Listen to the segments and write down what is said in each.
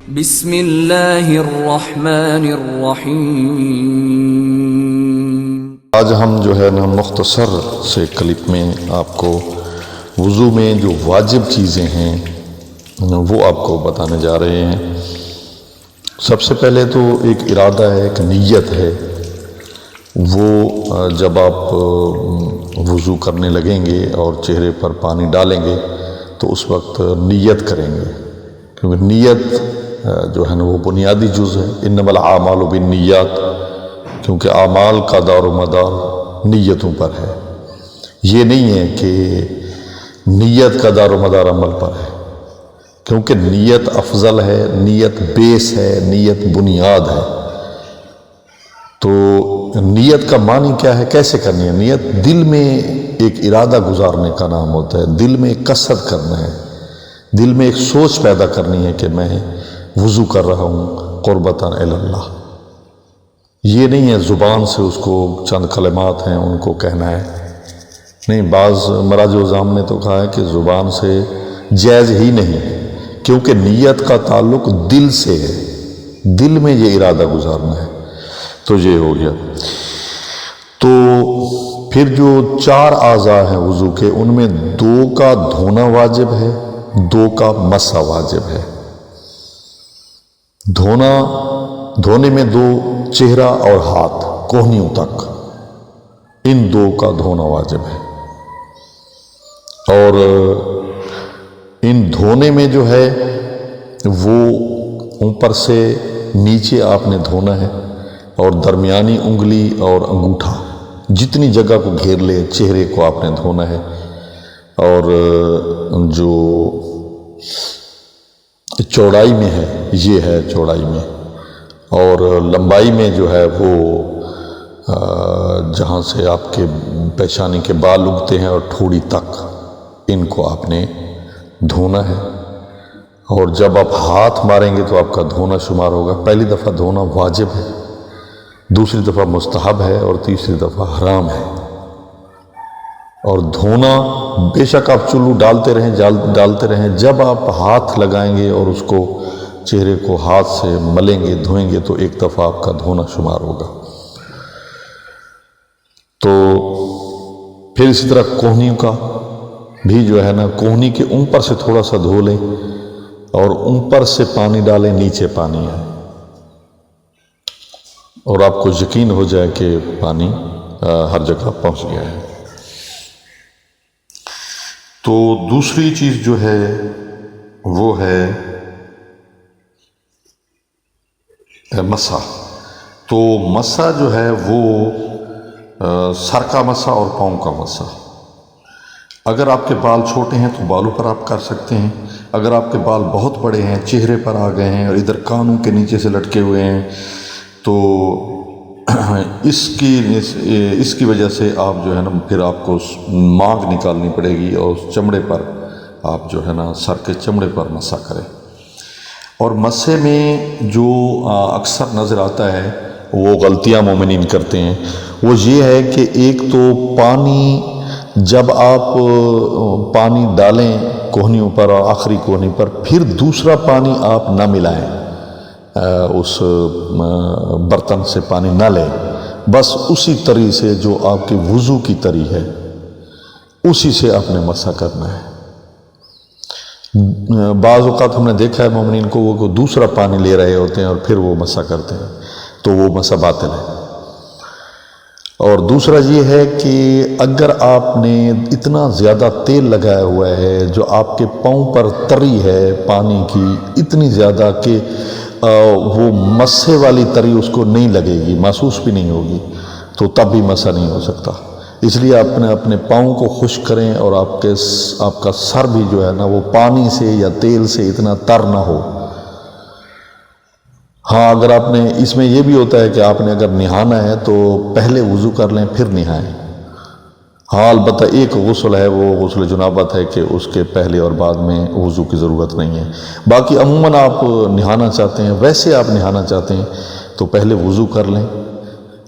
بسم اللہ الرحمن الرحیم۔ آج ہم جو ہے نا مختصر سے کلپ میں آپ کو وضو میں جو واجب چیزیں ہیں وہ آپ کو بتانے جا رہے ہیں۔ سب سے پہلے تو ایک ارادہ ہے، ایک نیت ہے۔ وہ جب آپ وضو کرنے لگیں گے اور چہرے پر پانی ڈالیں گے تو اس وقت نیت کریں گے، کیونکہ نیت جو ہے نا وہ بنیادی جز ہے۔ انما الاعمال بالنیات، کیونکہ اعمال کا دار و مدار نیتوں پر ہے۔ یہ نہیں ہے کہ نیت کا دار و مدار عمل پر ہے، کیونکہ نیت افضل ہے، نیت بیس ہے، نیت بنیاد ہے۔ تو نیت کا معنی کیا ہے، کیسے کرنی ہے نیت؟ دل میں ایک ارادہ گزارنے کا نام ہوتا ہے، دل میں ایک قصد کرنا ہے، دل میں ایک سوچ پیدا کرنی ہے کہ میں وضو کر رہا ہوں قربتاً الی اللہ۔ یہ نہیں ہے زبان سے اس کو چند کلمات ہیں ان کو کہنا ہے، نہیں۔ بعض مراجع عظام نے تو کہا ہے کہ زبان سے جائز ہی نہیں، کیونکہ نیت کا تعلق دل سے ہے، دل میں یہ ارادہ گزارنا ہے۔ تو یہ ہو گیا۔ تو پھر جو 4 اعضاء ہیں وضو کے، ان میں 2 کا دھونا واجب ہے، 2 کا مسح واجب ہے۔ دھونے میں 2، چہرہ اور ہاتھ کوہنیوں تک، ان 2 کا دھونا واجب ہے۔ اور ان دھونے میں جو ہے وہ اوپر سے نیچے آپ نے دھونا ہے، اور درمیانی انگلی اور انگوٹھا جتنی جگہ کو گھیر لے چہرے کو آپ نے دھونا ہے۔ اور جو چوڑائی میں ہے یہ ہے چوڑائی میں، اور لمبائی میں جو ہے وہ جہاں سے آپ کے پیشانی کے بال اگتے ہیں اور ٹھوڑی تک، ان کو آپ نے دھونا ہے۔ اور جب آپ ہاتھ ماریں گے تو آپ کا دھونا شمار ہوگا۔ پہلی دفعہ دھونا واجب ہے، دوسری دفعہ مستحب ہے، اور تیسری دفعہ حرام ہے۔ اور دھونا بے شک آپ چلو ڈالتے رہیں، جب آپ ہاتھ لگائیں گے اور اس کو چہرے کو ہاتھ سے ملیں گے دھوئیں گے تو ایک دفعہ آپ کا دھونا شمار ہوگا۔ تو پھر اسی طرح کوہنیوں کا بھی جو ہے نا، کوہنی کے اوپر سے تھوڑا سا دھو لیں، اور اوپر سے پانی ڈالیں، نیچے پانی ہے، اور آپ کو یقین ہو جائے کہ پانی ہر جگہ پہنچ گیا ہے۔ تو دوسری چیز جو ہے وہ ہے مسح۔ تو مسح جو ہے وہ سر کا مسح اور پاؤں کا مسح۔ اگر آپ کے بال چھوٹے ہیں تو بالوں پر آپ کر سکتے ہیں، اگر آپ کے بال بہت بڑے ہیں، چہرے پر آ گئے ہیں اور ادھر کانوں کے نیچے سے لٹکے ہوئے ہیں، تو اس کی وجہ سے آپ جو ہے نا پھر آپ کو مانگ نکالنی پڑے گی، اور اس چمڑے پر آپ جو ہے نا سر کے چمڑے پر مسح کریں۔ اور مسح میں جو اکثر نظر آتا ہے وہ غلطیاں مومنین کرتے ہیں، وہ یہ ہے کہ ایک تو پانی، جب آپ پانی ڈالیں کوہنیوں پر اور آخری کوہنی پر، پھر دوسرا پانی آپ نہ ملائیں، اس برتن سے پانی نہ لیں، بس اسی طرح سے جو آپ کے وضو کی طرح ہے اسی سے آپ نے مسح کرنا ہے۔ بعض اوقات ہم نے دیکھا ہے مومنین کو وہ دوسرا پانی لے رہے ہوتے ہیں اور پھر وہ مسح کرتے ہیں، تو وہ مسح باطل ہے۔ اور دوسرا یہ ہے کہ اگر آپ نے اتنا زیادہ تیل لگایا ہوا ہے، جو آپ کے پاؤں پر تری ہے پانی کی اتنی زیادہ کہ وہ مسح والی تری اس کو نہیں لگے گی، محسوس بھی نہیں ہوگی، تو تب بھی مسح نہیں ہو سکتا۔ اس لیے اپنے پاؤں کو خشک کریں، اور آپ کا سر بھی جو ہے نا وہ پانی سے یا تیل سے اتنا تر نہ ہو۔ ہاں، اگر آپ نے، اس میں یہ بھی ہوتا ہے کہ آپ نے اگر نہانا ہے تو پہلے وضو کر لیں پھر نہائیں۔ ہاں، البتہ ایک غسل ہے، وہ غسل جنابت ہے کہ اس کے پہلے اور بعد میں وضو کی ضرورت نہیں ہے۔ باقی عموماً آپ نہانا چاہتے ہیں، ویسے آپ نہانا چاہتے ہیں تو پہلے وضو کر لیں،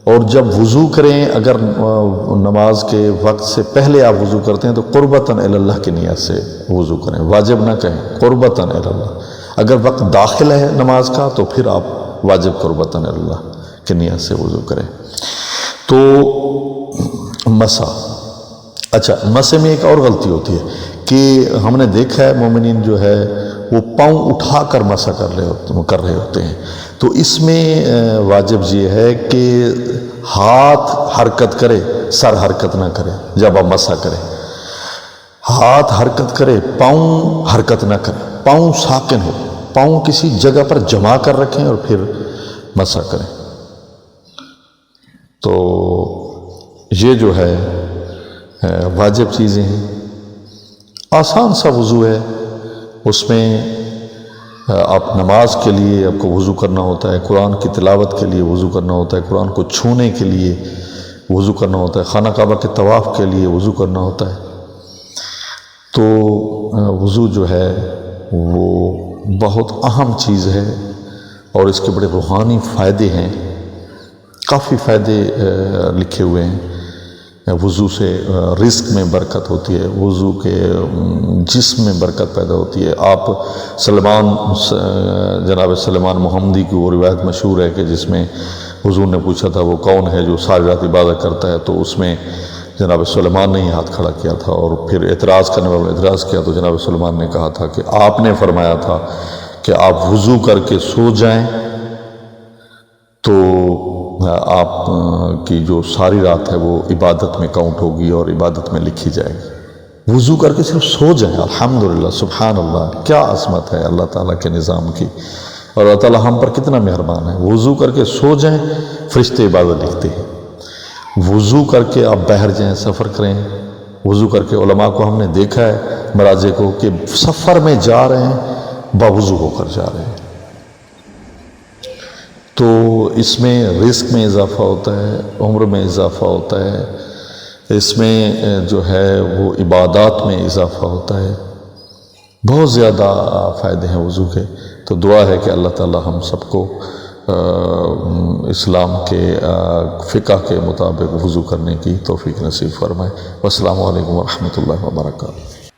اور جب وضو کریں، اگر نماز کے وقت سے پہلے آپ وضو کرتے ہیں تو قربتاً الی اللہ کی نیت سے وضو کریں، واجب نہ کہیں، قربتاً الی اللہ۔ اگر وقت داخل ہے نماز کا تو پھر آپ واجب قربتاً الی اللہ کی نیت سے وضو کریں۔ تو مسح، اچھا مسح میں ایک اور غلطی ہوتی ہے کہ ہم نے دیکھا ہے مومنین جو ہے وہ پاؤں اٹھا کر مسح کر رہے ہوتے ہیں، تو اس میں واجب یہ ہے کہ ہاتھ حرکت کرے، سر حرکت نہ کرے۔ جب آپ مسح کریں ہاتھ حرکت کرے، پاؤں حرکت نہ کرے، پاؤں ساکن ہو، پاؤں کسی جگہ پر جما کر رکھیں اور پھر مسح کریں۔ تو یہ جو ہے واجب چیزیں ہیں۔ آسان سا وضو ہے، اس میں آپ نماز کے لیے آپ کو وضو کرنا ہوتا ہے، قرآن کی تلاوت کے لیے وضو کرنا ہوتا ہے، قرآن کو چھونے کے لیے وضو کرنا ہوتا ہے، خانہ کعبہ کے طواف کے لیے وضو کرنا ہوتا ہے۔ تو وضو جو ہے وہ بہت اہم چیز ہے اور اس کے بڑے روحانی فائدے ہیں، کافی فائدے لکھے ہوئے ہیں۔ وضو سے رزق میں برکت ہوتی ہے، وضو کے جسم میں برکت پیدا ہوتی ہے۔ آپ جناب سلیمان محمدی کی وہ روایت مشہور ہے کہ جس میں حضور نے پوچھا تھا وہ کون ہے جو ساری رات عبادت کرتا ہے، تو اس میں جناب سلیمان نے ہی ہاتھ کھڑا کیا تھا، اور پھر اعتراض کرنے والوں نے اعتراض کیا تو جناب سلیمان نے کہا تھا کہ آپ نے فرمایا تھا کہ آپ وضو کر کے سو جائیں تو آپ کی جو ساری رات ہے وہ عبادت میں کاؤنٹ ہوگی اور عبادت میں لکھی جائے گی۔ وضو کر کے صرف سو جائیں، الحمدللہ، سبحان اللہ، کیا عظمت ہے اللہ تعالیٰ کے نظام کی، اور اللہ تعالیٰ ہم پر کتنا مہربان ہے۔ وضو کر کے سو جائیں، فرشتے عبادت لکھتے ہیں۔ وضو کر کے آپ باہر جائیں، سفر کریں، وضو کر کے علماء کو ہم نے دیکھا ہے مراجع کو کہ سفر میں جا رہے ہیں باوضو ہو کر جا رہے ہیں۔ تو اس میں رزق میں اضافہ ہوتا ہے، عمر میں اضافہ ہوتا ہے، اس میں جو ہے وہ عبادات میں اضافہ ہوتا ہے، بہت زیادہ فائدے ہیں وضو کے۔ تو دعا ہے کہ اللہ تعالی ہم سب کو اسلام کے فقہ کے مطابق وضو کرنے کی توفیق نصیب فرمائے۔ والسلام علیکم ورحمۃ اللہ وبرکاتہ۔